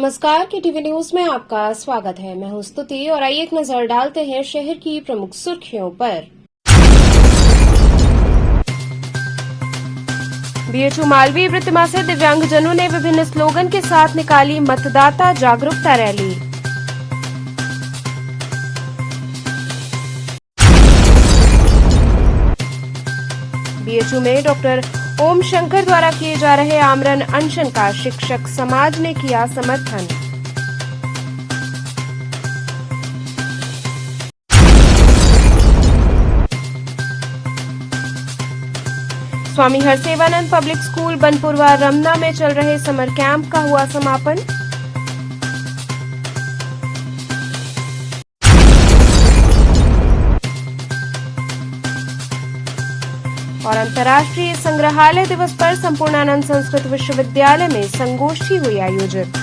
नमस्कार, के TV news में आपका स्वागत है। मैं हूं स्तुति और आइए एक नजर डालते हैं शहर की प्रमुख सुर्खियों पर। बीएचयू मालवीय प्रतिमा से दिव्यांगजनों ने विभिन्न स्लोगन के साथ निकाली मतदाता जागरूकता रैली। बीएचयू में डॉक्टर ओम शंकर द्वारा किए जा रहे आमरण अनशन का शिक्षक समाज ने किया समर्थन। स्वामी हरसेवानंद पब्लिक स्कूल बनपुरवा रमना में चल रहे समर कैंप का हुआ समापन। और अंतर्राष्ट्रीय संग्रहालय दिवस पर संपूर्णानंद संस्कृत विश्वविद्यालय में संगोष्ठी हुई आयोजित।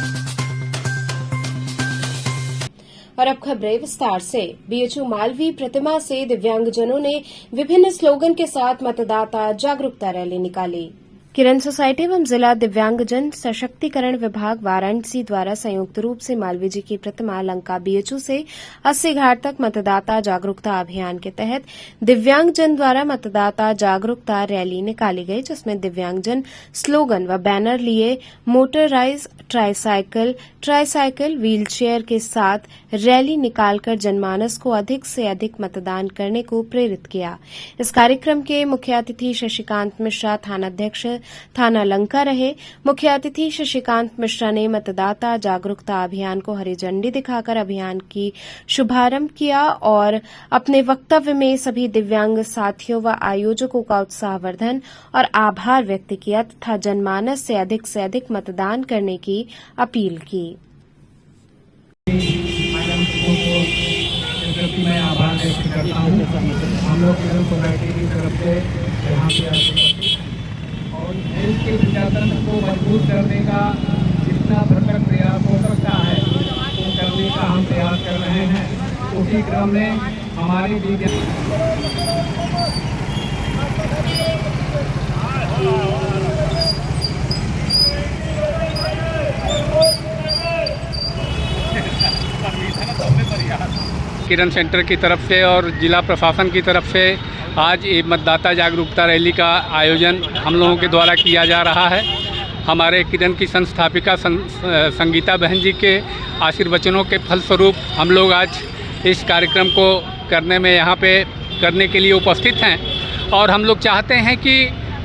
और अब खबरें विस्तार से। बीएचयू मालवीय प्रतिमा से दिव्यांगजनों ने विभिन्न स्लोगन के साथ मतदाता जागरूकता रैली निकाली। किरण सोसाइटी एवं जिला दिव्यांगजन सशक्तिकरण विभाग वाराणसी द्वारा संयुक्त रूप से मालवीय जी की प्रतिमा लंका बीएचयू से 80 घाट तक मतदाता जागरूकता अभियान के तहत दिव्यांगजन द्वारा मतदाता जागरूकता रैली निकाली गई, जिसमें दिव्यांगजन स्लोगन व बैनर लिए मोटराइज ट्राईसाइकिल व्हीलचेयर के साथ रैली निकालकर जनमानस को अधिक से अधिक मतदान करने को प्रेरित किया। इस कार्यक्रम के मुख्य अतिथि शशिकांत मिश्रा थानाध्यक्ष थाना लंका रहे। मुख्य अतिथि शशिकांत मिश्रा ने मतदाता जागरूकता अभियान को हरी झंडी दिखाकर अभियान की शुभारंभ किया और अपने वक्तव्य में सभी दिव्यांग साथियों व आयोजकों का उत्साहवर्धन और आभार व्यक्त किया तथा जनमानस से अधिक मतदान करने की अपील की। मैं आभार व्यक्त करता हूँ हम लोग किरण सोसाइटी की तरफ से यहाँ पे और देश के प्रजातंत्र को मजबूत करने का जितना भरसक प्रयास हो सकता है वो करने का हम प्रयास कर रहे हैं। उसी क्रम में हमारी किरण सेंटर की तरफ से और जिला प्रशासन की तरफ से आज ये मतदाता जागरूकता रैली का आयोजन हम लोगों के द्वारा किया जा रहा है। हमारे किरण की संस्थापिका संगीता बहन जी के आशीर्वचनों के फलस्वरूप हम लोग आज इस कार्यक्रम को करने में यहाँ पे करने के लिए उपस्थित हैं और हम लोग चाहते हैं कि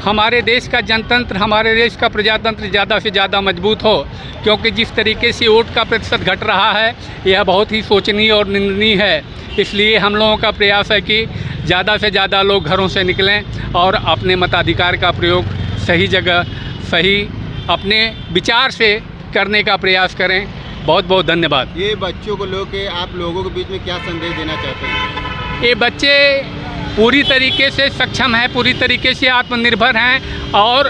हमारे देश का जनतंत्र, हमारे देश का प्रजातंत्र ज़्यादा से ज़्यादा मजबूत हो, क्योंकि जिस तरीके से वोट का प्रतिशत घट रहा है यह बहुत ही शोचनीय और निंदनीय है। इसलिए हम लोगों का प्रयास है कि ज़्यादा से ज़्यादा लोग घरों से निकलें और अपने मताधिकार का प्रयोग सही जगह सही अपने विचार से करने का प्रयास करें। बहुत बहुत धन्यवाद। ये बच्चों को लेकर आप लोगों के बीच में क्या संदेश देना चाहते हैं? ये बच्चे पूरी तरीके से सक्षम हैं, पूरी तरीके से आत्मनिर्भर हैं और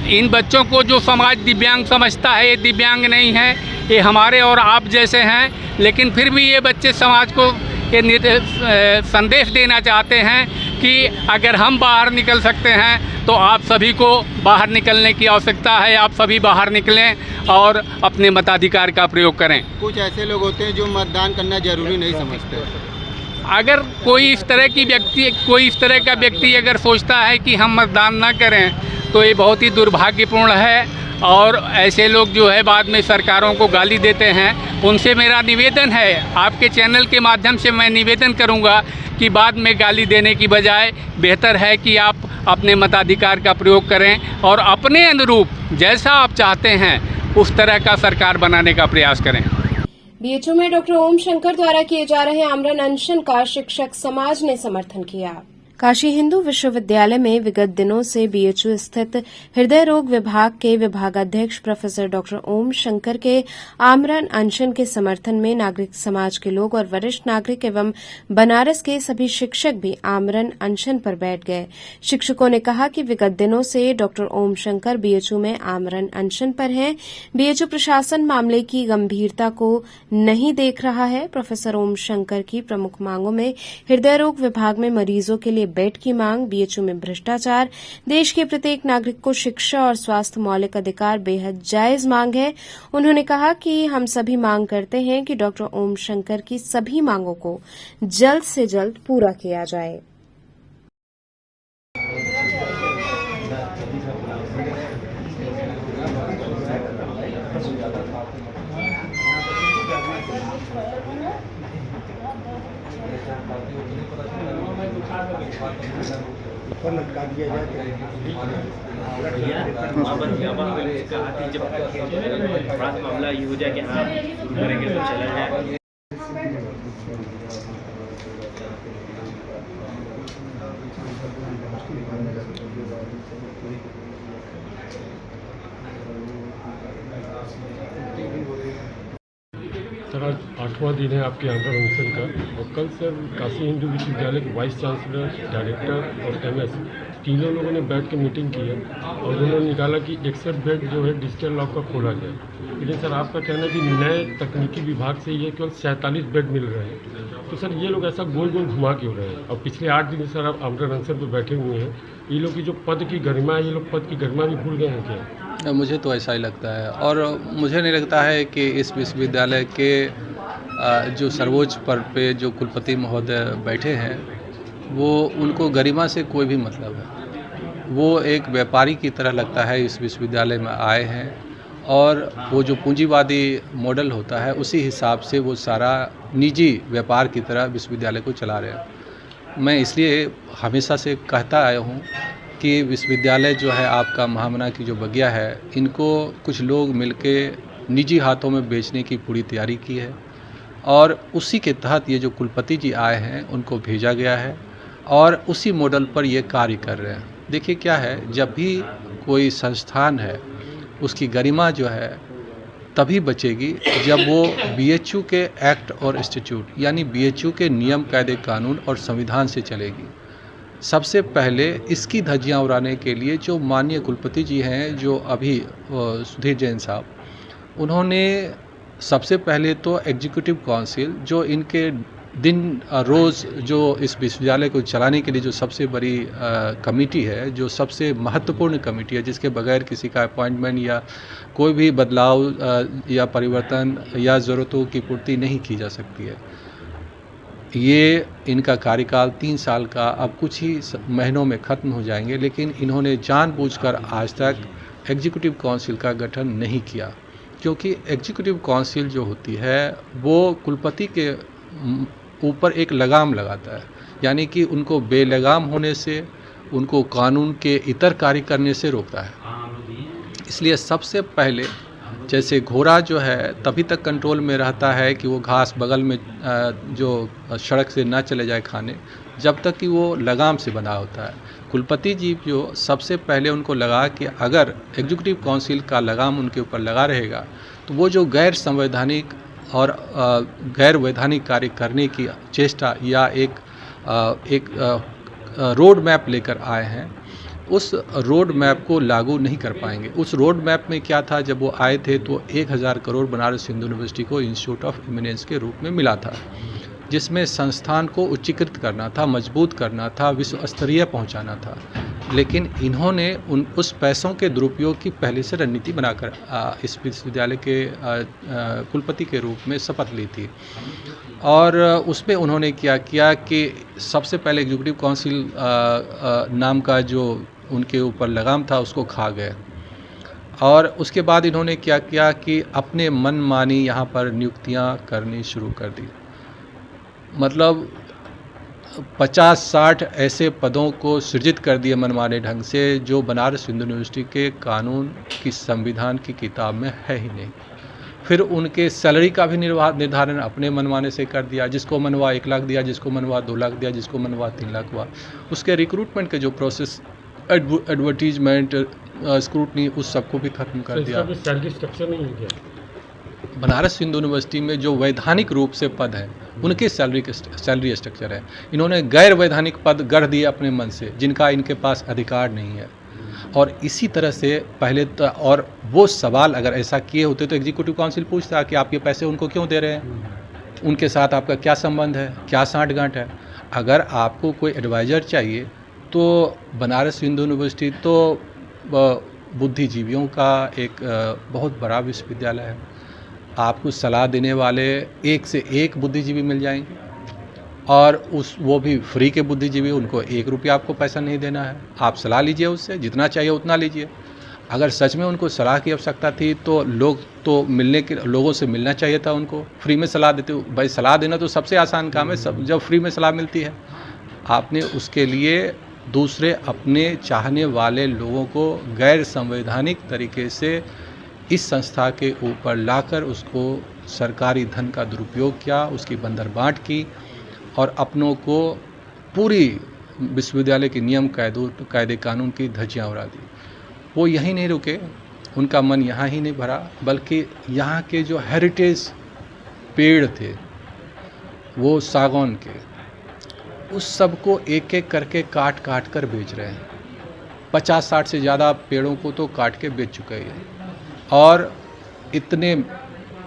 इन बच्चों को जो समाज दिव्यांग समझता है ये दिव्यांग नहीं है, ये हमारे और आप जैसे हैं। लेकिन फिर भी ये बच्चे समाज को ये संदेश देना चाहते हैं कि अगर हम बाहर निकल सकते हैं तो आप सभी को बाहर निकलने की आवश्यकता है। आप सभी बाहर निकलें और अपने मताधिकार का प्रयोग करें। कुछ ऐसे लोग होते हैं जो मतदान करना जरूरी नहीं समझते। अगर कोई इस तरह का व्यक्ति अगर सोचता है कि हम मतदान ना करें तो ये बहुत ही दुर्भाग्यपूर्ण है और ऐसे लोग जो है बाद में सरकारों को गाली देते हैं। उनसे मेरा निवेदन है, आपके चैनल के माध्यम से मैं निवेदन करूंगा कि बाद में गाली देने की बजाय बेहतर है कि आप अपने मताधिकार का प्रयोग करें और अपने अनुरूप जैसा आप चाहते हैं उस तरह का सरकार बनाने का प्रयास करें। बीएचयू में डॉक्टर ओम शंकर द्वारा किए जा रहे आमरण अनशन का शिक्षक समाज ने समर्थन किया। काशी हिंदू विश्वविद्यालय में विगत दिनों से बीएचयू स्थित हृदय रोग विभाग के विभागाध्यक्ष प्रोफेसर डॉक्टर ओम शंकर के आमरण अनशन के समर्थन में नागरिक समाज के लोग और वरिष्ठ नागरिक एवं बनारस के सभी शिक्षक भी आमरण अनशन पर बैठ गए। शिक्षकों ने कहा कि विगत दिनों से डॉक्टर ओम शंकर बीएचयू में आमरण अनशन पर हैं। बीएचयू प्रशासन मामले की गंभीरता को नहीं देख रहा है। प्रोफेसर ओम शंकर की प्रमुख मांगों में हृदय रोग विभाग में मरीजों के लिए बेड की मांग, बीएचयू में भ्रष्टाचार, देश के प्रत्येक नागरिक को शिक्षा और स्वास्थ्य मौलिक अधिकार बेहद जायज मांग है। उन्होंने कहा कि हम सभी मांग करते हैं कि डॉक्टर ओम शंकर की सभी मांगों को जल्द से जल्द पूरा किया जाए। जब मामला ये हो जाए कि हाँ शुरू करेंगे तो चला जाए। सर आज 8वां दिन है आपके यहाँ पर अनशन का, और कल सर काशी हिंदू विश्वविद्यालय के वाइस चांसलर, डायरेक्टर और एमएस तीनों लोगों ने बैठ के मीटिंग की है और उन्होंने निकाला कि 61 बेड जो है डिजिटल लॉक का खोला जाए। लेकिन सर आपका कहना है कि नए तकनीकी विभाग से ये केवल 47 बेड मिल रहे हैं, तो सर ये लोग ऐसा गोल गोल घुमा क्यों रहे हैं? और पिछले 8 दिन सर आप आमरण अनशन पर बैठे हुए हैं, ये लोग की जो पद की गरिमा है, ये लोग पद की गरिमा भी भूल गए हैं क्या? मुझे तो ऐसा ही लगता है, और मुझे नहीं लगता है कि इस विश्वविद्यालय के जो सर्वोच्च पद पे जो कुलपति महोदय बैठे हैं वो उनको गरिमा से कोई भी मतलब है। वो एक व्यापारी की तरह लगता है इस विश्वविद्यालय में आए हैं, और वो जो पूंजीवादी मॉडल होता है उसी हिसाब से वो सारा निजी व्यापार की तरह विश्वविद्यालय को चला रहे हैं। मैं इसलिए हमेशा से कहता आया हूँ कि विश्वविद्यालय जो है आपका महामना की जो बगिया है, इनको कुछ लोग मिलके निजी हाथों में बेचने की पूरी तैयारी की है, और उसी के तहत ये जो कुलपति जी आए हैं उनको भेजा गया है और उसी मॉडल पर ये कार्य कर रहे हैं। देखिए क्या है, जब भी कोई संस्थान है उसकी गरिमा जो है तभी बचेगी जब वो बीएचयू के एक्ट और इंस्टीट्यूट यानी बीएचयू के नियम, कायदे, कानून और संविधान से चलेगी। सबसे पहले इसकी धज्जियां उड़ाने के लिए जो माननीय कुलपति जी हैं, जो अभी सुधीर जैन साहब, उन्होंने सबसे पहले तो एग्जीक्यूटिव काउंसिल जो इनके दिन रोज़ जो इस विश्वविद्यालय को चलाने के लिए जो सबसे बड़ी कमेटी है, जो सबसे महत्वपूर्ण कमेटी है, जिसके बगैर किसी का अपॉइंटमेंट या कोई भी बदलाव या परिवर्तन या ज़रूरतों की पूर्ति नहीं की जा सकती है। ये इनका कार्यकाल 3 साल का अब कुछ ही महीनों में ख़त्म हो जाएंगे, लेकिन इन्होंने जानबूझकर आज तक एग्जीक्यूटिव काउंसिल का गठन नहीं किया, क्योंकि एग्जीक्यूटिव काउंसिल जो होती है वो कुलपति के ऊपर एक लगाम लगाता है, यानी कि उनको बेलगाम होने से, उनको कानून के इतर कार्य करने से रोकता है। इसलिए सबसे पहले जैसे घोड़ा जो है तभी तक कंट्रोल में रहता है कि वो घास बगल में जो सड़क से ना चले जाए खाने, जब तक कि वो लगाम से बंधा होता है। कुलपति जी जो सबसे पहले उनको लगा कि अगर एग्जीक्यूटिव काउंसिल का लगाम उनके ऊपर लगा रहेगा तो वो जो गैर संवैधानिक और गैर वैधानिक कार्य करने की चेष्टा या एक रोड मैप लेकर आए हैं, उस रोड मैप को लागू नहीं कर पाएंगे। उस रोड मैप में क्या था, जब वो आए थे तो 1000 करोड़ बनारस हिंदू यूनिवर्सिटी को इंस्टीट्यूट ऑफ इमिनेंस के रूप में मिला था, जिसमें संस्थान को उच्चीकृत करना था, मजबूत करना था, विश्व स्तरीय पहुंचाना था। लेकिन इन्होंने उस पैसों के दुरुपयोग की पहले से रणनीति बनाकर इस विश्वविद्यालय के कुलपति के रूप में शपथ ली थी, और उसमें उन्होंने क्या किया कि सबसे पहले एग्जीक्यूटिव काउंसिल नाम का जो उनके ऊपर लगाम था उसको खा गए, और उसके बाद इन्होंने क्या किया कि अपने मनमानी यहाँ पर नियुक्तियाँ करनी शुरू कर दी। मतलब 50-60 ऐसे पदों को सृजित कर दिए मनमाने ढंग से, जो बनारस हिंदू यूनिवर्सिटी के कानून की संविधान की किताब में है ही नहीं। फिर उनके सैलरी का भी निर्धारण अपने मनमाने से कर दिया, जिसको मनवा 1 लाख दिया, जिसको मनवा 2 लाख दिया, जिसको मनवा 3 लाख हुआ। उसके रिक्रूटमेंट के जो प्रोसेस, एडवर्टीजमेंट, स्क्रूटनी, उस सबको भी खत्म कर दिया। सैलरी स्ट्रक्चर नहीं है क्या? बनारस हिंदू यूनिवर्सिटी में जो वैधानिक रूप से पद हैं उनके सैलरी स्ट्रक्चर है। इन्होंने गैर वैधानिक पद गढ़ दिए अपने मन से, जिनका इनके पास अधिकार नहीं है। और इसी तरह से पहले तो, और वो सवाल अगर ऐसा किए होते तो एग्जीक्यूटिव काउंसिल पूछता कि आप ये पैसे उनको क्यों दे रहे हैं, उनके साथ आपका क्या संबंध है, क्या साँठ गांठ है। अगर आपको कोई एडवाइज़र चाहिए तो बनारस हिंदू यूनिवर्सिटी तो बुद्धिजीवियों का एक बहुत बड़ा विश्वविद्यालय है। आपको सलाह देने वाले एक से एक बुद्धिजीवी मिल जाएंगे और वो भी फ्री के बुद्धिजीवी, उनको 1 रुपया आपको पैसा नहीं देना है। आप सलाह लीजिए उससे, जितना चाहिए उतना लीजिए। अगर सच में उनको सलाह की आवश्यकता थी तो लोगों से मिलना चाहिए था उनको, फ्री में सलाह देते। भाई सलाह देना तो सबसे आसान काम है, जब फ्री में सलाह मिलती है। आपने उसके लिए दूसरे अपने चाहने वाले लोगों को गैर संवैधानिक तरीके से इस संस्था के ऊपर लाकर उसको सरकारी धन का दुरुपयोग किया, उसकी बंदरबांट की और अपनों को पूरी विश्वविद्यालय के नियम कायदे कानून की धज्जियाँ उड़ा दी। वो यहीं नहीं रुके, उनका मन यहाँ ही नहीं भरा, बल्कि यहाँ के जो हेरिटेज पेड़ थे वो सागौन के, उस सब को एक एक करके काट काट कर बेच रहे हैं। 50-60 से ज़्यादा पेड़ों को तो काट के बेच चुके हैं और इतने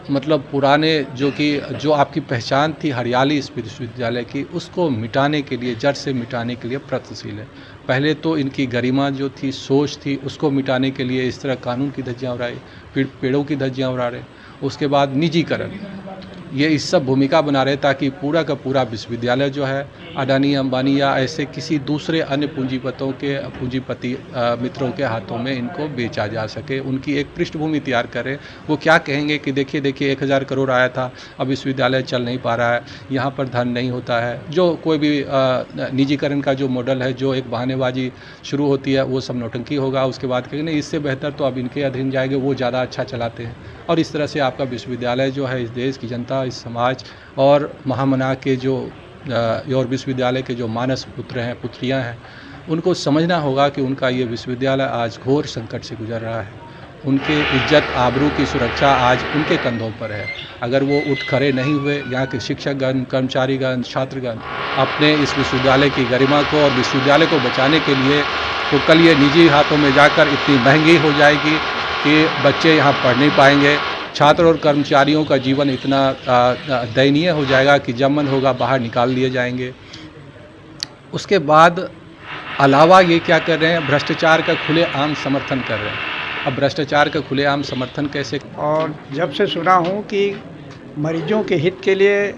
मतलब पुराने जो आपकी पहचान थी हरियाली इस विश्वविद्यालय की, उसको मिटाने के लिए, जड़ से मिटाने के लिए प्रयत्नशील है। पहले तो इनकी गरिमा जो थी, सोच थी, उसको मिटाने के लिए इस तरह कानून की धज्जियाँ उड़ाई, पेड़ों की धज्जियाँ उड़ा रहे। उसके बाद निजीकरण, ये इस सब भूमिका बना रहे ताकि पूरा का पूरा विश्वविद्यालय जो है अडानी अंबानी या ऐसे किसी दूसरे अन्य पूंजीपति मित्रों के हाथों में इनको बेचा जा सके। उनकी एक पृष्ठभूमि तैयार करें। वो क्या कहेंगे कि देखिए 1000 करोड़ आया था, अब विश्वविद्यालय चल नहीं पा रहा है, यहाँ पर धन नहीं होता है। जो कोई भी निजीकरण का जो मॉडल है, जो एक बहानेबाजी शुरू होती है, वो सब नौटंकी होगा। उसके बाद कहेंगे नहीं, इससे बेहतर तो अब इनके अधीन जाएंगे, वो ज़्यादा अच्छा चलाते हैं। और इस तरह से आपका विश्वविद्यालय जो है इस देश की जनता, इस समाज और महामना के और विश्वविद्यालय के जो मानस पुत्र हैं, पुत्रियां हैं, उनको समझना होगा कि उनका ये विश्वविद्यालय आज घोर संकट से गुजर रहा है। उनके इज्जत आबरू की सुरक्षा आज उनके कंधों पर है। अगर वो उठ खड़े नहीं हुए, यहाँ के शिक्षकगण, कर्मचारीगण, छात्रगण अपने इस विश्वविद्यालय की गरिमा को और विश्वविद्यालय को बचाने के लिए, तो कल ये निजी हाथों में जाकर इतनी महंगी हो जाएगी कि बच्चे यहाँ पढ़ नहीं पाएंगे। छात्र और कर्मचारियों का जीवन इतना दयनीय हो जाएगा कि जब मन होगा बाहर निकाल लिए जाएंगे। उसके बाद अलावा ये क्या कर रहे हैं, भ्रष्टाचार का खुलेआम समर्थन कर रहे हैं। अब भ्रष्टाचार का खुलेआम समर्थन कैसे? और जब से सुना हूँ कि मरीजों के हित के लिए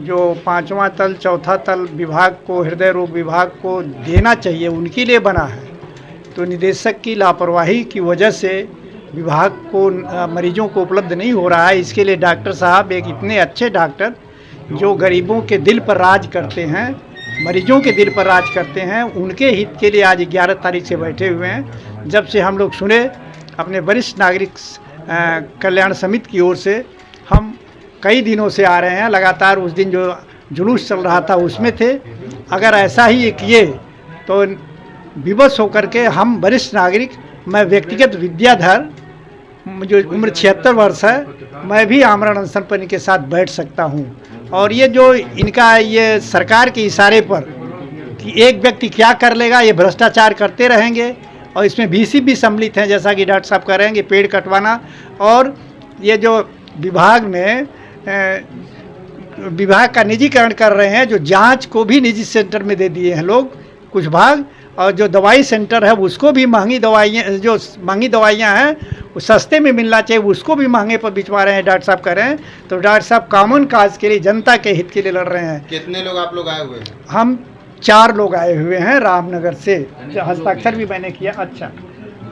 जो 5वां तल, 4था तल विभाग को, हृदय रोग विभाग को देना चाहिए, उनके लिए बना है, तो निदेशक की लापरवाही की वजह से विभाग को मरीजों को उपलब्ध नहीं हो रहा है। इसके लिए डॉक्टर साहब, एक इतने अच्छे डॉक्टर जो गरीबों के दिल पर राज करते हैं, मरीजों के दिल पर राज करते हैं, उनके हित के लिए आज 11 तारीख से बैठे हुए हैं। जब से हम लोग सुने अपने वरिष्ठ नागरिक कल्याण समिति की ओर से, हम कई दिनों से आ रहे हैं लगातार। उस दिन जो जुलूस चल रहा था उसमें थे। अगर ऐसा ही किए तो विवश होकर के हम वरिष्ठ नागरिक, मैं व्यक्तिगत विद्याधर, जो उम्र 76 वर्ष है, मैं भी आमरण अनशन पर इनके साथ बैठ सकता हूं। और ये जो इनका ये सरकार के इशारे पर कि एक व्यक्ति क्या कर लेगा, ये भ्रष्टाचार करते रहेंगे। और इसमें VC भी सम्मिलित हैं, जैसा कि डॉक्टर साहब कह रहे हैं कि पेड़ कटवाना। और ये जो विभाग में विभाग का निजीकरण कर रहे हैं, जो जांच को भी निजी सेंटर में दे दिए हैं लोग कुछ भाग, और जो दवाई सेंटर है उसको भी महंगी दवाइयाँ हैं वो सस्ते में मिलना चाहिए, उसको भी महंगे पर बिचवा रहे हैं। डॉक्टर साहब कह रहे हैं, तो डॉक्टर साहब कॉमन काज के लिए, जनता के हित के लिए लड़ रहे हैं। कितने लोग आप लोग आए हुए हैं? हम 4 लोग आए हुए हैं रामनगर से। हस्ताक्षर भी मैंने किया, अच्छा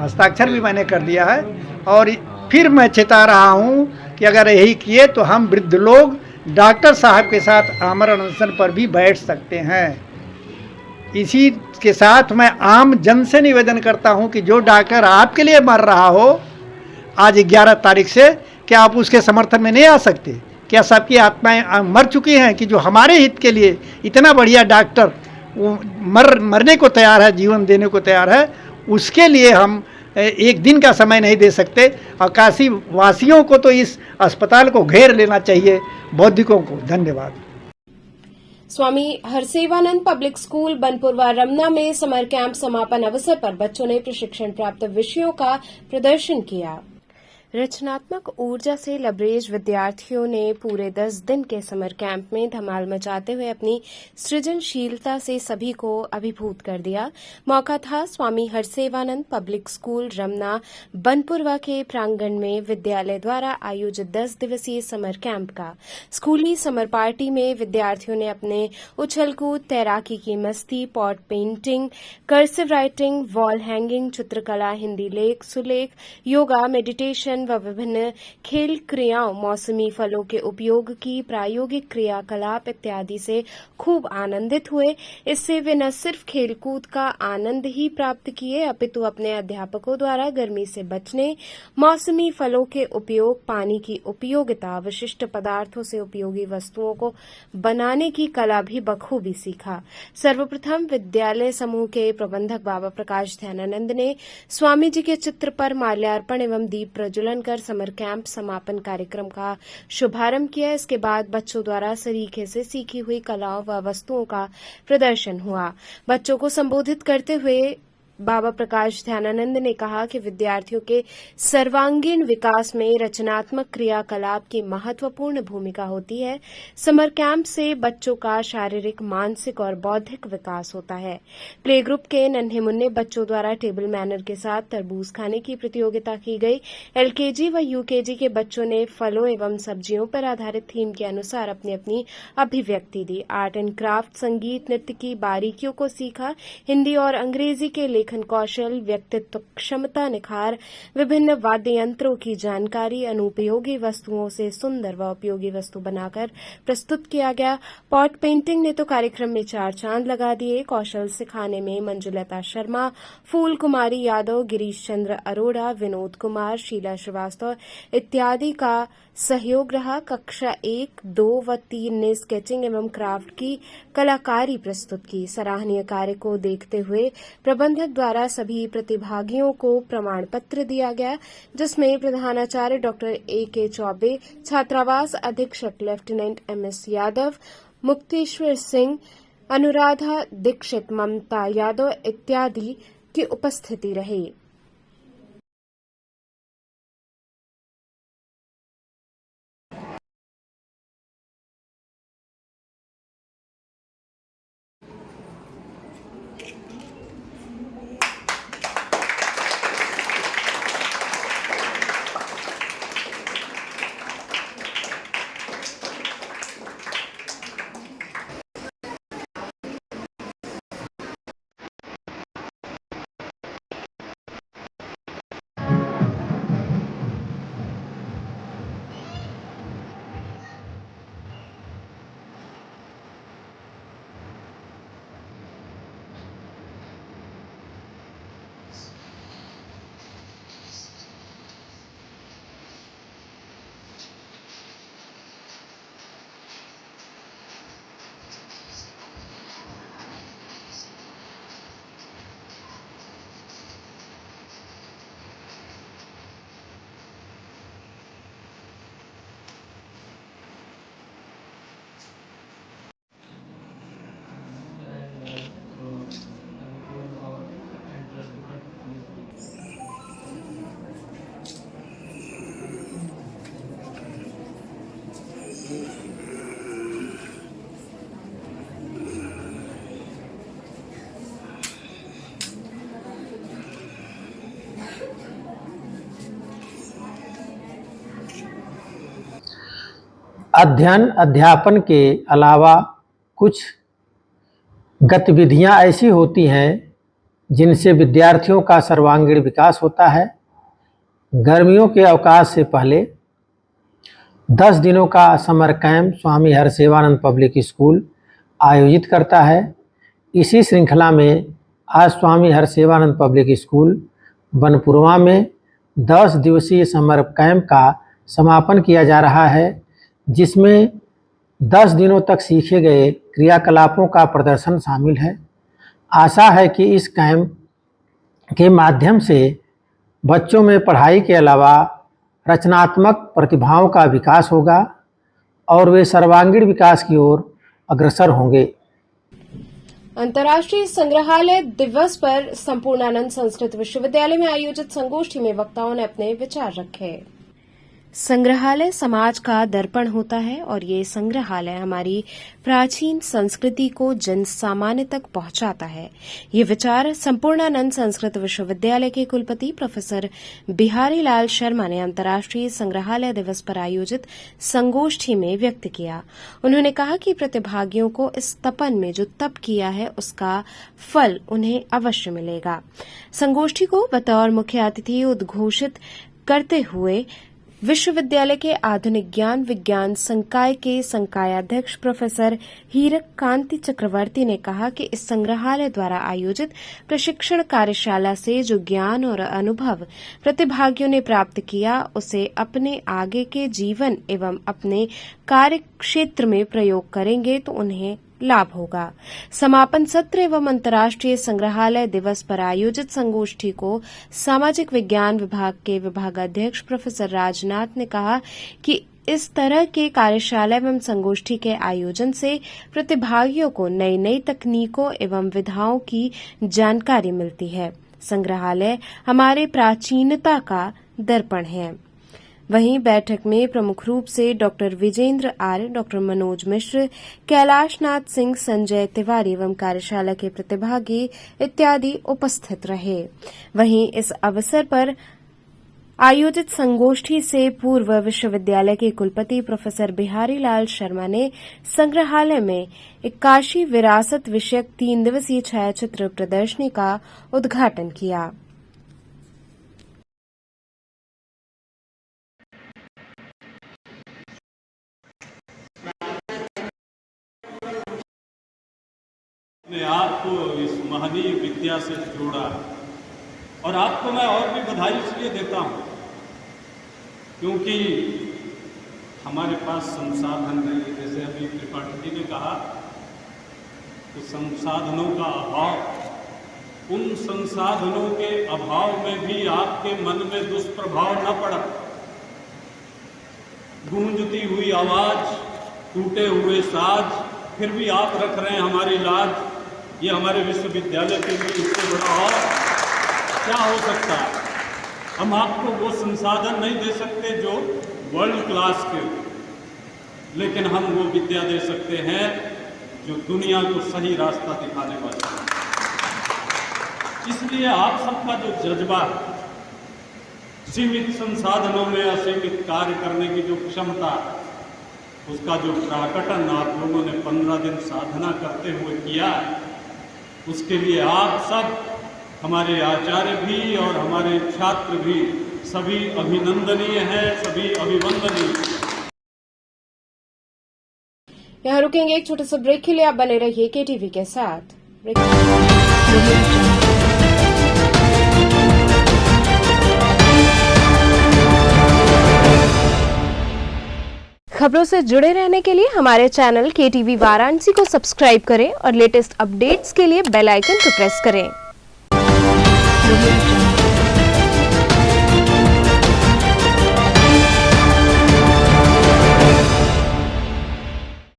हस्ताक्षर भी मैंने कर दिया है। और फिर मैं चेता रहा हूँ कि अगर यही किए तो हम वृद्ध लोग डॉक्टर साहब के साथ आमरण अनशन पर भी बैठ सकते हैं। इसी के साथ मैं आम जन से निवेदन करता हूं कि जो डॉक्टर आपके लिए मर रहा हो आज 11 तारीख से, क्या आप उसके समर्थन में नहीं आ सकते? क्या सबकी आत्माएं मर चुकी हैं कि जो हमारे हित के लिए इतना बढ़िया डॉक्टर वो मरने को तैयार है, जीवन देने को तैयार है, उसके लिए हम एक दिन का समय नहीं दे सकते। और काशी वासियों को तो इस अस्पताल को घेर लेना चाहिए, बौद्धिकों को। धन्यवाद। स्वामी हरसेवानंद पब्लिक स्कूल बनपुरवा रमना में समर कैंप समापन अवसर पर बच्चों ने प्रशिक्षण प्राप्त विषयों का प्रदर्शन किया। रचनात्मक ऊर्जा से लबरेज विद्यार्थियों ने पूरे 10 दिन के समर कैंप में धमाल मचाते हुए अपनी सृजनशीलता से सभी को अभिभूत कर दिया। मौका था स्वामी हरसेवानंद पब्लिक स्कूल रमना बनपुरवा के प्रांगण में विद्यालय द्वारा आयोजित 10 दिवसीय समर कैंप का। स्कूली समर पार्टी में विद्यार्थियों ने अपने उछलकूद, तैराकी की मस्ती, pot painting, cursive writing, wall hanging, चित्रकला, हिंदी लेख, सुलेख, योगा, मेडिटेशन व विभिन्न खेल क्रियाओं, मौसमी फलों के उपयोग की प्रायोगिक क्रियाकलाप इत्यादि से खूब आनंदित हुए। इससे वे न सिर्फ खेलकूद का आनंद ही प्राप्त किए अपितु अपने अध्यापकों द्वारा गर्मी से बचने, मौसमी फलों के उपयोग, पानी की उपयोगिता, विशिष्ट पदार्थों से उपयोगी वस्तुओं को बनाने की कला भी बखूबी सीखा। सर्वप्रथम विद्यालय समूह के प्रबंधक बाबा प्रकाश ध्यानानंद ने स्वामी जी के चित्र पर माल्यार्पण एवं दीप प्रज्वलन कर समर कैंप समापन कार्यक्रम का शुभारंभ किया। इसके बाद बच्चों द्वारा सरीखे से सीखी हुई कलाओं व वस्तुओं का प्रदर्शन हुआ। बच्चों को संबोधित करते हुए बाबा प्रकाश ध्यानानंद ने कहा कि विद्यार्थियों के सर्वांगीण विकास में रचनात्मक क्रियाकलाप की महत्वपूर्ण भूमिका होती है। समर कैंप से बच्चों का शारीरिक, मानसिक और बौद्धिक विकास होता है। प्ले ग्रुप के नन्हे मुन्ने बच्चों द्वारा टेबल मैनर के साथ तरबूज खाने की प्रतियोगिता की गई। एलकेजी व यूकेजी के बच्चों ने फलों एवं सब्जियों पर आधारित थीम के अनुसार अपनी अपनी अभिव्यक्ति दी। आर्ट एंड क्राफ्ट, संगीत, नृत्य की बारीकियों को सीखा। हिंदी और अंग्रेजी के लेखन कौशल, व्यक्तित्व क्षमता निखार, विभिन्न वाद्य यंत्रों की जानकारी, अनुपयोगी वस्तुओं से सुंदर व उपयोगी वस्तु बनाकर प्रस्तुत किया गया। पॉट पेंटिंग ने तो कार्यक्रम में 4 चांद लगा दिए। कौशल सिखाने में मंजुलता शर्मा, फूल कुमारी यादव, गिरीश चंद्र अरोड़ा, विनोद कुमार, शीला श्रीवास्तव इत्यादि का सहयोग रहा। कक्षा 1, 2 व 3 ने स्केचिंग एवं क्राफ्ट की कलाकारी प्रस्तुत की। सराहनीय कार्य को देखते हुए प्रबंधक द्वारा सभी प्रतिभागियों को प्रमाण पत्र दिया गया, जिसमें प्रधानाचार्य डॉक्टर A.K. चौबे, छात्रावास अधीक्षक लेफ्टिनेंट M.S. यादव, मुक्तेश्वर सिंह, अनुराधा दीक्षित, ममता यादव इत्यादि की उपस्थिति रही। अध्ययन अध्यापन के अलावा कुछ गतिविधियां ऐसी होती हैं जिनसे विद्यार्थियों का सर्वांगीण विकास होता है। गर्मियों के अवकाश से पहले 10 दिनों का समर कैंप स्वामी हरसेवानंद पब्लिक स्कूल आयोजित करता है। इसी श्रृंखला में आज स्वामी हरसेवानंद पब्लिक स्कूल बनपुरवा में 10 दिवसीय समर कैंप का समापन किया जा रहा है, जिसमें 10 दिनों तक सीखे गए क्रियाकलापों का प्रदर्शन शामिल है। आशा है कि इस कैंप के माध्यम से बच्चों में पढ़ाई के अलावा रचनात्मक प्रतिभाओं का विकास होगा और वे सर्वांगीण विकास की ओर अग्रसर होंगे। अंतर्राष्ट्रीय संग्रहालय दिवस पर संपूर्णानंद संस्कृत विश्वविद्यालय में आयोजित संगोष्ठी में वक्ताओं ने अपने विचार रखे। संग्रहालय समाज का दर्पण होता है और ये संग्रहालय हमारी प्राचीन संस्कृति को जन सामान्य तक पहुंचाता है। ये विचार संपूर्णानंद संस्कृत विश्वविद्यालय के कुलपति प्रोफेसर बिहारी लाल शर्मा ने अंतर्राष्ट्रीय संग्रहालय दिवस पर आयोजित संगोष्ठी में व्यक्त किया। उन्होंने कहा कि प्रतिभागियों को इस तपन में जो तप किया है उसका फल उन्हें अवश्य मिलेगा। संगोष्ठी को बतौर मुख्य अतिथि उद्घोषित करते हुए विश्वविद्यालय के आधुनिक ज्ञान विज्ञान संकाय के संकायाध्यक्ष प्रोफेसर हीरक कांति चक्रवर्ती ने कहा कि इस संग्रहालय द्वारा आयोजित प्रशिक्षण कार्यशाला से जो ज्ञान और अनुभव प्रतिभागियों ने प्राप्त किया उसे अपने आगे के जीवन एवं अपने कार्य क्षेत्र में प्रयोग करेंगे तो उन्हें लाभ होगा। समापन सत्र एवं अंतर्राष्ट्रीय संग्रहालय दिवस पर आयोजित संगोष्ठी को सामाजिक विज्ञान विभाग के विभागाध्यक्ष प्रोफेसर राजनाथ ने कहा कि इस तरह के कार्यशाला एवं संगोष्ठी के आयोजन से प्रतिभागियों को नई नई तकनीकों एवं विधाओं की जानकारी मिलती है। संग्रहालय हमारे प्राचीनता का दर्पण है। वहीं बैठक में प्रमुख रूप से डॉक्टर विजेंद्र आर्य, डॉक्टर मनोज मिश्र, कैलाश नाथ सिंह, संजय तिवारी एवं कार्यशाला के प्रतिभागी इत्यादि उपस्थित रहे। वहीं इस अवसर पर आयोजित संगोष्ठी से पूर्व विश्वविद्यालय के कुलपति प्रोफेसर बिहारी लाल शर्मा ने संग्रहालय में 81 विरासत विषयक 3 दिवसीय छायाचित्र प्रदर्शनी का उद्घाटन किया। ने आपको इस महनीय विद्या से जोड़ा और आपको मैं और भी बधाई इसलिए देता हूँ क्योंकि हमारे पास संसाधन नहीं है। जैसे अभी त्रिपाठी जी ने कहा कि संसाधनों का अभाव, उन संसाधनों के अभाव में भी आपके मन में दुष्प्रभाव न पड़ा। गूंजती हुई आवाज, टूटे हुए साज, फिर भी आप रख रहे हैं हमारी लाज। ये हमारे विश्वविद्यालय के लिए इससे बड़ा और क्या हो सकता है। हम आपको वो संसाधन नहीं दे सकते जो वर्ल्ड क्लास के, लेकिन हम वो विद्या दे सकते हैं जो दुनिया को सही रास्ता दिखाने वाली है। इसलिए आप सबका जो जज्बा, सीमित संसाधनों में असीमित कार्य करने की जो क्षमता, उसका जो प्राकटन आप लोगों ने 15 दिन साधना करते हुए किया, उसके लिए आप सब, हमारे आचार्य भी और हमारे छात्र भी, सभी अभिनंदनीय हैं, सभी अभिवंदनीय। यहाँ रुकेंगे एक छोटे से ब्रेक के लिए। आप बने रहिए केटीवी के साथ। खबरों से जुड़े रहने के लिए हमारे चैनल केटीवी वाराणसी को सब्सक्राइब करें और लेटेस्ट अपडेट्स के लिए बेल आइकन को प्रेस करें।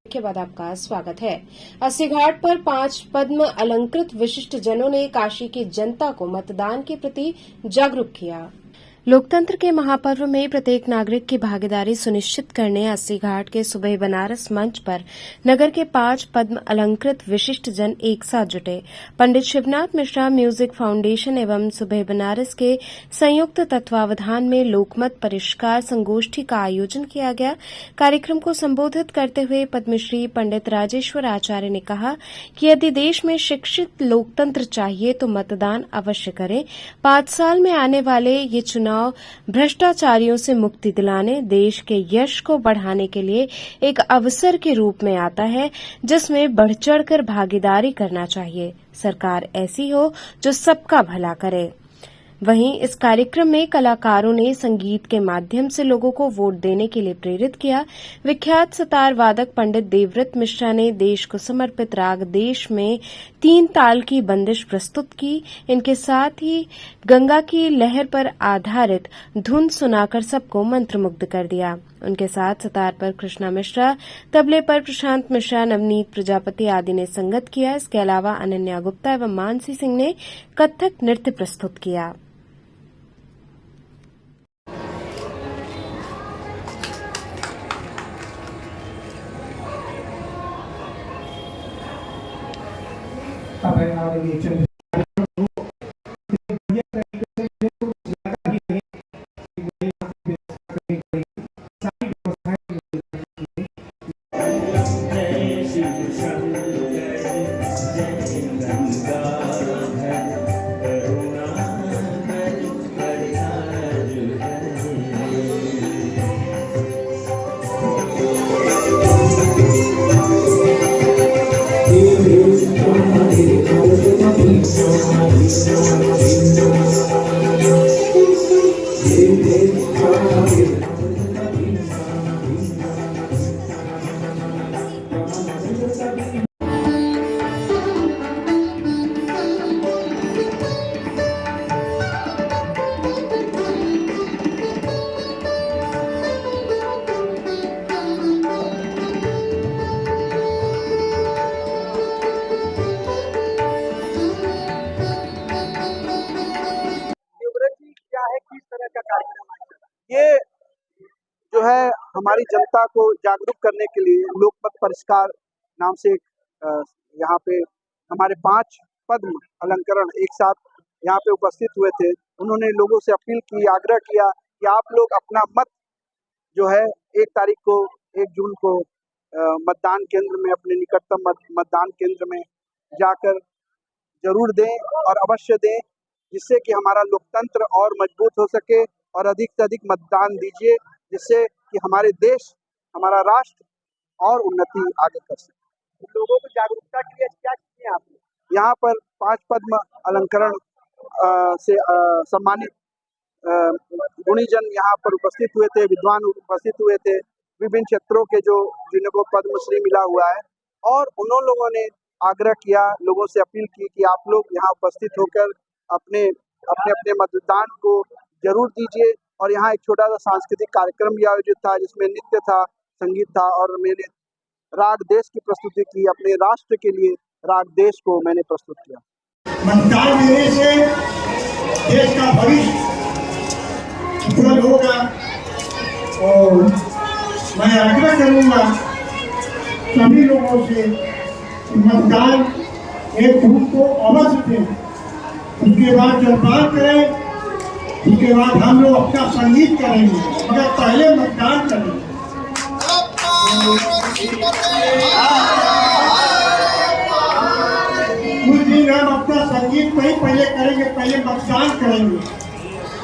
के बाद आपका स्वागत है। अस्सी घाट पर 5 पद्म अलंकृत विशिष्ट जनों ने काशी की जनता को मतदान के प्रति जागरूक किया। लोकतंत्र के महापर्व में प्रत्येक नागरिक की भागीदारी सुनिश्चित करने अस्सी घाट के सुबह बनारस मंच पर नगर के 5 पद्म अलंकृत विशिष्ट जन एक साथ जुटे। पंडित शिवनाथ मिश्रा म्यूजिक फाउंडेशन एवं सुबह बनारस के संयुक्त तत्वावधान में लोकमत परिष्कार संगोष्ठी का आयोजन किया गया। कार्यक्रम को संबोधित करते हुए पद्मश्री पंडित राजेश्वर आचार्य ने कहा कि यदि देश में शिक्षित लोकतंत्र चाहिए तो मतदान अवश्य करें। 5 साल में आने वाले ये चुनाव भ्रष्टाचारियों से मुक्ति दिलाने, देश के यश को बढ़ाने के लिए एक अवसर के रूप में आता है जिसमें बढ़ चढ़कर भागीदारी करना चाहिए। सरकार ऐसी हो जो सबका भला करे। वहीं इस कार्यक्रम में कलाकारों ने संगीत के माध्यम से लोगों को वोट देने के लिए प्रेरित किया। विख्यात सितार वादक पंडित देवव्रत मिश्रा ने देश को समर्पित राग देश में 3 ताल की बंदिश प्रस्तुत की। इनके साथ ही गंगा की लहर पर आधारित धुन सुनाकर सबको मंत्रमुग्ध कर दिया। उनके साथ सितार पर कृष्णा मिश्रा, तबले पर प्रशांत मिश्रा, नवनीत प्रजापति आदि ने संगत किया। इसके अलावा अनन्या गुप्ता एवं मानसी सिंह ने कथक नृत्य प्रस्तुत किया। सब है और ये चंद्र ये जो है हमारी जनता को जागरूक करने के लिए लोकमत परिष्कार नाम से यहाँ पे हमारे 5 पद्म अलंकरण एक साथ यहाँ पे उपस्थित हुए थे। उन्होंने लोगों से अपील की, आग्रह किया कि आप लोग अपना मत जो है 1 जून को मतदान केंद्र में, अपने निकटतम मतदान केंद्र में जाकर जरूर दें और अवश्य दें, जिससे कि हमारा लोकतंत्र और मजबूत हो सके और अधिक से अधिक मतदान दीजिए, जिससे कि हमारे देश, हमारा राष्ट्र और उन्नति आगे कर सके। लोगों को जागरूकता के लिए क्या किए आप? यहाँ पर 5 पद्म अलंकरण से सम्मानित गुणीजन यहाँ पर उपस्थित हुए थे, विद्वान उपस्थित हुए थे, विभिन्न क्षेत्रों के जिनको पद्मश्री मिला हुआ है, और उन लोगों ने आग्रह किया, लोगों से अपील की कि आप लोग यहाँ उपस्थित होकर अपने मतदान को जरूर दीजिए। और यहाँ एक छोटा सा सांस्कृतिक कार्यक्रम भी आयोजित था, जिसमें नृत्य था, संगीत था, और मैंने राग देश की प्रस्तुति की। अपने राष्ट्र के लिए राग देश को मैंने प्रस्तुत किया। मतदान देने से देश का भविष्य उज्जवल होगा, और मैं आग्रह करूंगा सभी लोगों से मतदान 1 जून को अवश्य दें। उसके बाद जलपान करें, उसके बाद हम लोग अपना संगीत करेंगे, मगर पहले मतदान करेंगे। उस दिन हम अपना संगीत नहीं पहले करेंगे, पहले मतदान करेंगे।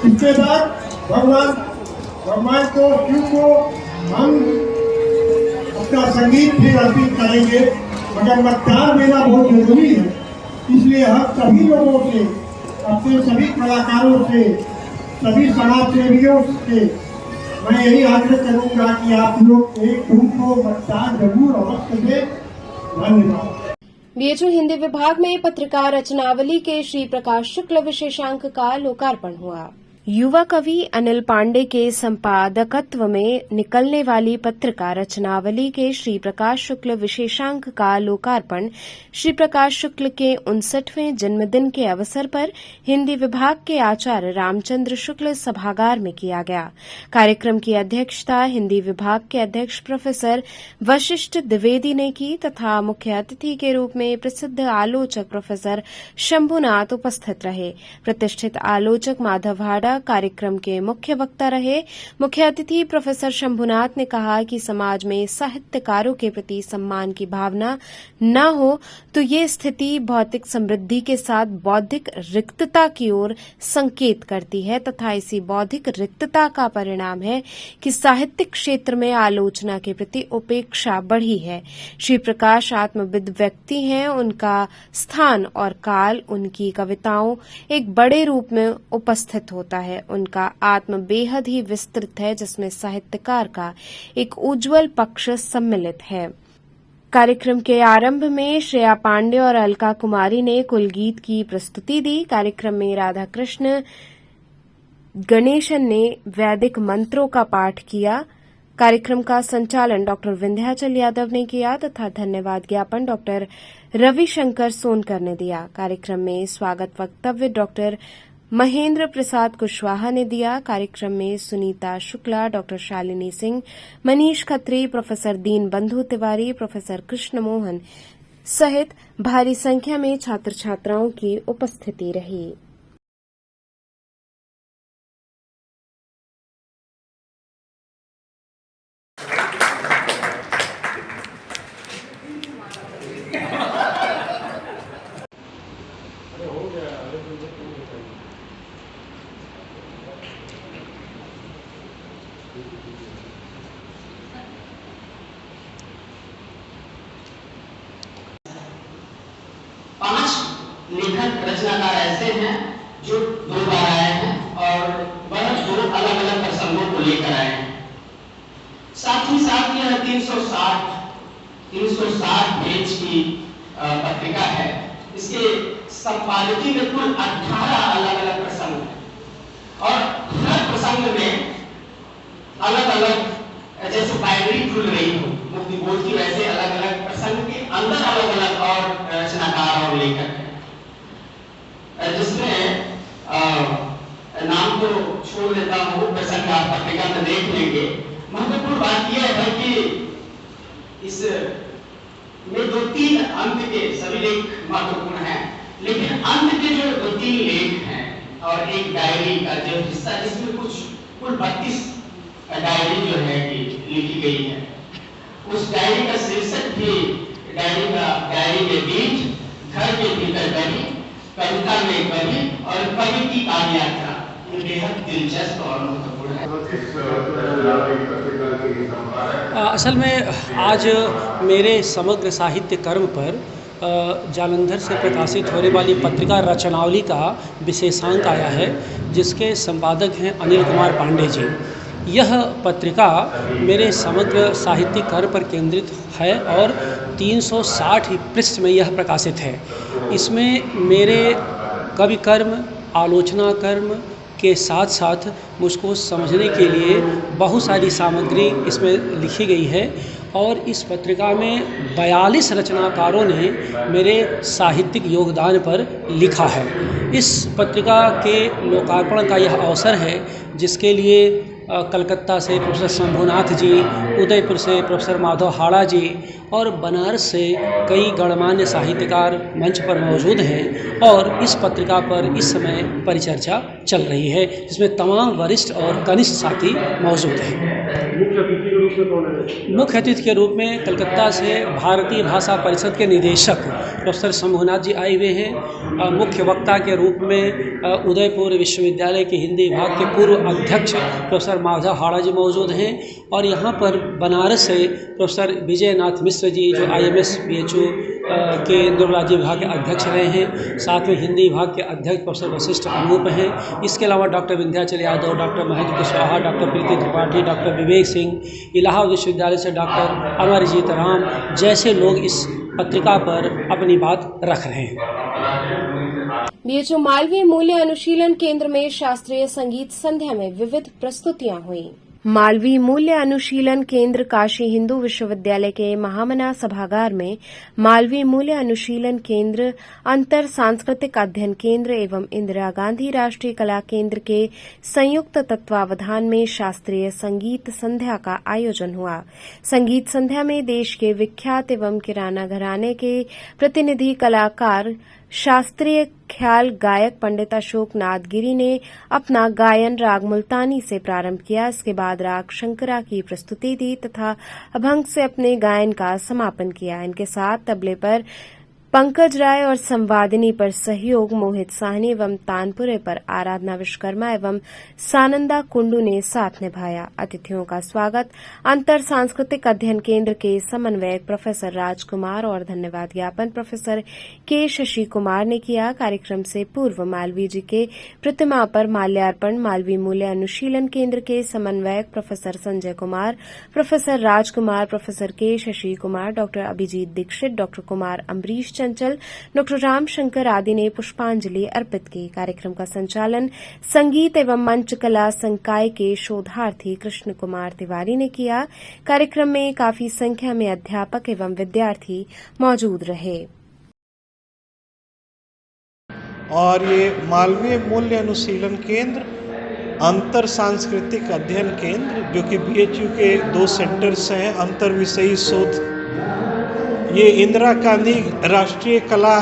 इसके बाद भगवान को, शिव को हम अपना संगीत भी अर्पित करेंगे, मगर मतदान देना बहुत जरूरी है। इसलिए हम सभी लोगों से, अपने सभी कलाकारों से, सभी समाज सेवियों से मैं यही आग्रह करूंगा कि आप लोग 1 जून को मतदान जरूर अवश्य दें। धन्यवाद। बीएचयू हिंदी विभाग में पत्रिका रचनावली के श्री प्रकाश शुक्ल विशेषांक का लोकार्पण हुआ। युवा कवि अनिल पांडे के संपादकत्व में निकलने वाली पत्रिका रचनावली के श्री प्रकाश शुक्ल विशेषांक का लोकार्पण श्री प्रकाश शुक्ल के 59वें जन्मदिन के अवसर पर हिंदी विभाग के आचार्य रामचंद्र शुक्ल सभागार में किया गया। कार्यक्रम की अध्यक्षता हिंदी विभाग के अध्यक्ष प्रोफेसर वशिष्ठ द्विवेदी ने की तथा मुख्य अतिथि के रूप में प्रसिद्ध आलोचक प्रोफेसर शंभुनाथ उपस्थित रहे। प्रतिष्ठित आलोचक माधव हाड़ा कार्यक्रम के मुख्य वक्ता रहे। मुख्य अतिथि प्रोफेसर शंभुनाथ ने कहा कि समाज में साहित्यकारों के प्रति सम्मान की भावना न हो तो ये स्थिति भौतिक समृद्धि के साथ बौद्धिक रिक्तता की ओर संकेत करती है तथा इसी बौद्धिक रिक्तता का परिणाम है कि साहित्यिक क्षेत्र में आलोचना के प्रति उपेक्षा बढ़ी है। श्री प्रकाश आत्मविद व्यक्ति हैं, उनका स्थान और काल उनकी कविताओं एक बड़े रूप में उपस्थित होता है। उनका आत्म बेहद ही विस्तृत है, जिसमें साहित्यकार का एक उज्जवल पक्ष सम्मिलित है। कार्यक्रम के आरंभ में श्रेया पांडे और अलका कुमारी ने कुलगीत की प्रस्तुति दी। कार्यक्रम में राधा कृष्ण गणेशन ने वैदिक मंत्रों का पाठ किया। कार्यक्रम का संचालन डॉक्टर विंध्याचल यादव ने किया तथा धन्यवाद ज्ञापन डॉक्टर रविशंकर सोनकर ने दिया। कार्यक्रम में स्वागत वक्तव्य डॉक्टर महेंद्र प्रसाद कुशवाहा ने दिया। कार्यक्रम में सुनीता शुक्ला, डॉक्टर शालिनी सिंह, मनीष खत्री, प्रोफेसर दीन बंधु तिवारी, प्रोफेसर कृष्ण मोहन सहित भारी संख्या में छात्र छात्राओं की उपस्थिति रही। पांच लेखक रचनाकार ऐसे हैं जो 2 बार आए हैं और वह 2 अलग अलग प्रसंगों को लेकर आए हैं। साथ ही साथ यह 360 पेज की पत्रिका है। इसके संपादकीय में कुल 18 अलग अलग प्रसंग हैं और हर प्रसंग में अलग अलग, जैसे लाइब्रेरी खुल रही हो मुक्ति बोध की, वैसे अलग अलग प्रसंग के अंदर अलग अलग और रचनाकार और लेखक है, जिसमें नाम तो छोड़ देता हूँ, प्रसंग आप पत्रिका में देख लेंगे। महत्वपूर्ण बात यह है कि इस में 2-3 अंत के सभी लेख महत्वपूर्ण हैं, लेकिन अंत के जो 2-3 लेख हैं और एक डायरी का जो हिस्सा, जिसमें कुल 32 डायरी जो है कि लिखी गई है, उस डायरी का शीर्षक भी डायरी के बीच घर के भीतर कवि, कविता में कवि और कवि की काव्य यात्रा, बेहद दिलचस्प और महत्वपूर्ण है। असल में आज मेरे समग्र साहित्य कर्म पर जालंधर से प्रकाशित होने वाली पत्रिका रचनावली का विशेषांक आया है, जिसके संपादक हैं अनिल कुमार पांडे जी। यह पत्रिका मेरे समग्र साहित्यिक कार्य पर केंद्रित है और 360 पृष्ठ में यह प्रकाशित है। इसमें मेरे कवि कर्म, आलोचना कर्म के साथ साथ मुझको समझने के लिए बहुत सारी सामग्री इसमें लिखी गई है और इस पत्रिका में 42 रचनाकारों ने मेरे साहित्यिक योगदान पर लिखा है। इस पत्रिका के लोकार्पण का यह अवसर है, जिसके लिए कलकत्ता से प्रोफेसर शंभुनाथ जी, उदयपुर से प्रोफेसर माधव हाड़ा जी और बनारस से कई गणमान्य साहित्यकार मंच पर मौजूद हैं और इस पत्रिका पर इस समय परिचर्चा चल रही है, जिसमें तमाम वरिष्ठ और कनिष्ठ साथी मौजूद हैं। मुख्य अतिथि के रूप में कलकत्ता से भारतीय भाषा परिषद के निदेशक प्रोफेसर शंभुनाथ जी आए हुए हैं। मुख्य वक्ता के रूप में उदयपुर विश्वविद्यालय के हिंदी विभाग के पूर्व अध्यक्ष प्रोफेसर माधव हाड़ा जी मौजूद हैं और यहाँ पर बनारस से प्रोफेसर विजयनाथ मिश्र जी, जो IMS PHU के इंद्रोलॉजी विभाग के अध्यक्ष रहे हैं, साथ में हिंदी विभाग के अध्यक्ष प्रोफेसर वशिष्ठ अनूप हैं। इसके अलावा doctor Vindhyachal Yadav, doctor Mahendra Kushwaha, doctor Preeti Tripathi, doctor Vivek Singh, Allahabad विश्वविद्यालय से डॉक्टर अमरजीत राम जैसे लोग इस पत्रिका पर अपनी बात रख रहे हैं। BHU मालवीय मूल्य अनुशीलन केंद्र में शास्त्रीय संगीत संध्या में विविध प्रस्तुतियां हुई। मालवीय मूल्य अनुशीलन केंद्र काशी हिंदू विश्वविद्यालय के महामना सभागार में मालवीय मूल्य अनुशीलन केंद्र, अंतर सांस्कृतिक अध्ययन केंद्र एवं इंदिरा गांधी राष्ट्रीय कला केंद्र के संयुक्त तत्वावधान में शास्त्रीय संगीत संध्या का आयोजन हुआ। संगीत संध्या में देश के विख्यात एवं किराना घराने के प्रतिनिधि कलाकार शास्त्रीय ख्याल गायक पंडित अशोक नाथ गिरी ने अपना गायन राग मुल्तानी से प्रारंभ किया। इसके बाद राग शंकरा की प्रस्तुति दी तथा अभंग से अपने गायन का समापन किया। इनके साथ तबले पर पंकज राय और संवादिनी पर सहयोग मोहित साहनी एवं तानपुरे पर आराधना विश्वकर्मा एवं सानंदा कुंडू ने साथ निभाया। अतिथियों का स्वागत अंतर सांस्कृतिक अध्ययन केंद्र के समन्वयक प्रोफेसर राजकुमार और धन्यवाद ज्ञापन प्रोफेसर के शशि कुमार ने किया। कार्यक्रम से पूर्व मालवीय जी के प्रतिमा पर माल्यार्पण मालवीय मूल्य अनुशीलन केंद्र के समन्वयक प्रोफेसर संजय कुमार, प्रोफेसर राजकुमार, प्रोफेसर के शशि कुमार, डॉक्टर अभिजीत दीक्षित, डॉक्टर कुमार अम्बरीश चंचल, डॉक्टर रामशंकर आदि ने पुष्पांजलि अर्पित की। कार्यक्रम का संचालन संगीत एवं मंच कला संकाय के शोधार्थी कृष्ण कुमार तिवारी ने किया। कार्यक्रम में काफी संख्या में अध्यापक एवं विद्यार्थी मौजूद रहे। और ये मालवीय मूल्य अनुशीलन केंद्र, अंतर सांस्कृतिक अध्ययन केंद्र, जो कि BHU के 2 सेंटर्स हैं, अंतर विषयी शोध ये इंदिरा गांधी राष्ट्रीय कला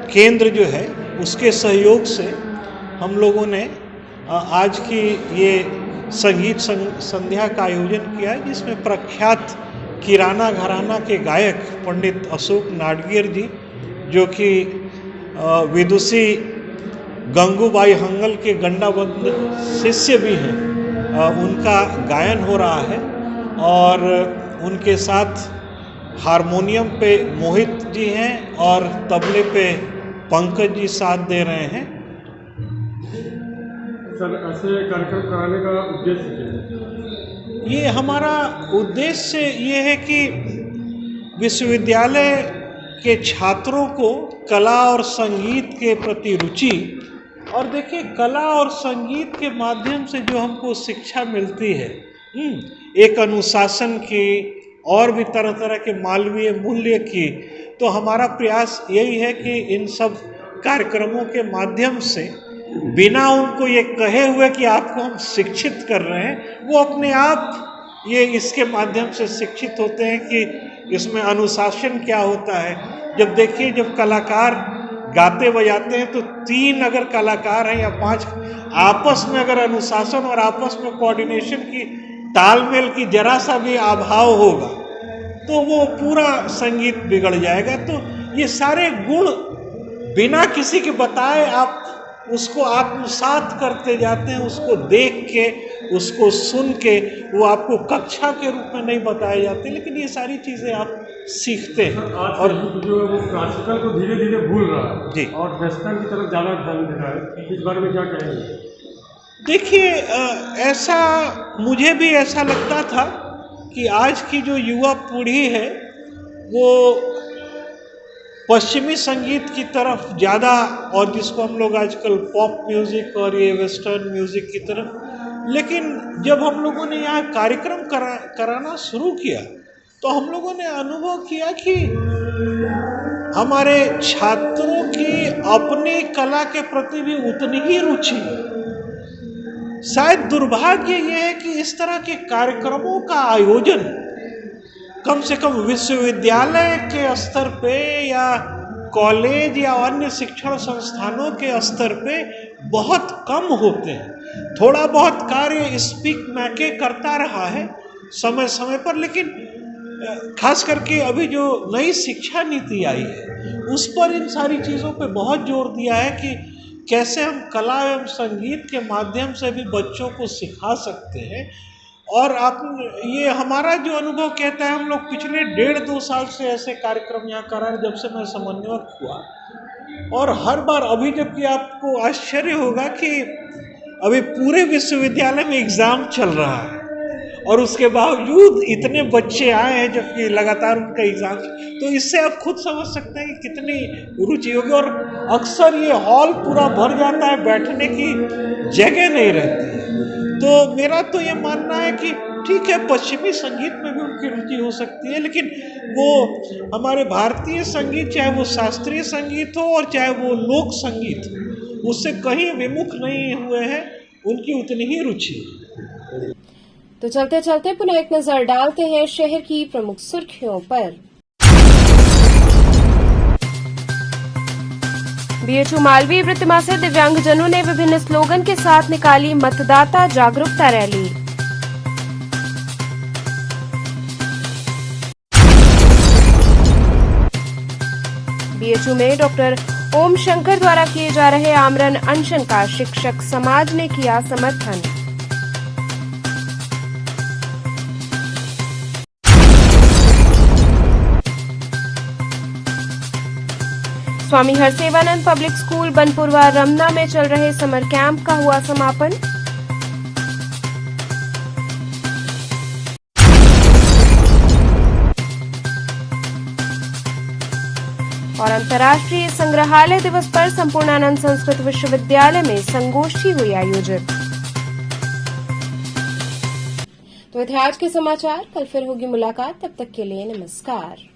केंद्र जो है उसके सहयोग से हम लोगों ने आज की ये संगीत संध्या का आयोजन किया है, जिसमें प्रख्यात किराना घराना के गायक पंडित अशोक नाडगिर जी, जो कि विदुषी गंगूबाई हंगल के गंडाबंद शिष्य भी हैं, उनका गायन हो रहा है। और उनके साथ हारमोनियम पे मोहित जी हैं और तबले पे पंकज जी साथ दे रहे हैं। सर, ऐसे कार्यक्रम कराने का उद्देश्य क्या है? ये हमारा उद्देश्य ये है कि विश्वविद्यालय के छात्रों को कला और संगीत के प्रति रुचि, और देखिए कला और संगीत के माध्यम से जो हमको शिक्षा मिलती है, एक अनुशासन की और भी तरह तरह के मानवीय मूल्य की, तो हमारा प्रयास यही है कि इन सब कार्यक्रमों के माध्यम से बिना उनको ये कहे हुए कि आपको हम शिक्षित कर रहे हैं, वो अपने आप ये इसके माध्यम से शिक्षित होते हैं कि इसमें अनुशासन क्या होता है। जब देखिए, जब कलाकार गाते बजाते हैं तो 3 अगर कलाकार हैं या 5, आपस में अगर अनुशासन और आपस में कोऑर्डिनेशन की, तालमेल की जरा सा भी अभाव होगा तो वो पूरा संगीत बिगड़ जाएगा। तो ये सारे गुण बिना किसी के बताए आप उसको आत्मसात करते जाते हैं, उसको देख के, उसको सुन के, वो आपको कक्षा के रूप में नहीं बताए जाते, लेकिन ये सारी चीज़ें आप सीखते हैं। और जो वो क्लासिकल को धीरे धीरे भूल रहा है जी, और वेस्टर्न की तरफ ज़्यादा ध्यान दे रहा है, इस बारे में क्या कहेंगे? देखिए, ऐसा मुझे भी ऐसा लगता था कि आज की जो युवा पीढ़ी है वो पश्चिमी संगीत की तरफ ज़्यादा, और जिसको हम लोग आजकल पॉप म्यूज़िक और ये वेस्टर्न म्यूज़िक की तरफ, लेकिन जब हम लोगों ने यहाँ कार्यक्रम कराना शुरू किया तो हम लोगों ने अनुभव किया कि हमारे छात्रों की अपनी कला के प्रति भी उतनी ही रुचि है। शायद दुर्भाग्य ये है कि इस तरह के कार्यक्रमों का आयोजन कम से कम विश्वविद्यालय के स्तर पे या कॉलेज या अन्य शिक्षण संस्थानों के स्तर पे बहुत कम होते हैं। थोड़ा बहुत कार्य स्पीक मैके करता रहा है समय समय पर, लेकिन खास करके अभी जो नई शिक्षा नीति आई है उस पर इन सारी चीज़ों पे बहुत जोर दिया है कि कैसे हम कला एवं संगीत के माध्यम से भी बच्चों को सिखा सकते हैं। और आप ये हमारा जो अनुभव कहता है, हम लोग पिछले 1.5-2 साल से ऐसे कार्यक्रम यहाँ करा रहे जब से मैं समन्वयक हुआ, और हर बार अभी जबकि आपको आश्चर्य होगा कि अभी पूरे विश्वविद्यालय में एग्ज़ाम चल रहा है और उसके बावजूद इतने बच्चे आए हैं जबकि लगातार उनका एग्ज़ाम, तो इससे आप खुद समझ सकते हैं कि कितनी रुचि होगी। और अक्सर ये हॉल पूरा भर जाता है, बैठने की जगह नहीं रहती है। तो मेरा तो ये मानना है कि ठीक है, पश्चिमी संगीत में भी उनकी रुचि हो सकती है, लेकिन वो हमारे भारतीय संगीत, चाहे वो शास्त्रीय संगीत हो और चाहे वो लोक संगीत, उससे कहीं विमुख नहीं हुए हैं, उनकी उतनी ही रुचि है। तो चलते चलते पुनः एक नजर डालते हैं शहर की प्रमुख सुर्खियों पर। बीएचयू मालवीय प्रतिमा से दिव्यांगजनों ने विभिन्न स्लोगन के साथ निकाली मतदाता जागरूकता रैली। बीएचयू में डॉक्टर ओम शंकर द्वारा किए जा रहे आमरण अनशन का शिक्षक समाज ने किया समर्थन। स्वामी हरसेवानंद पब्लिक स्कूल बनपुरवा रमना में चल रहे समर कैंप का हुआ समापन। और अंतर्राष्ट्रीय संग्रहालय दिवस पर संपूर्णानंद संस्कृत विश्वविद्यालय में संगोष्ठी हुई आयोजित। तो थे आज के समाचार, कल फिर होगी मुलाकात, तब तक के लिए नमस्कार।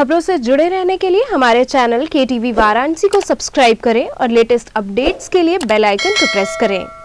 खबरों से जुड़े रहने के लिए हमारे चैनल KTV वाराणसी को सब्सक्राइब करें और लेटेस्ट अपडेट्स के लिए बेल आइकन को प्रेस करें।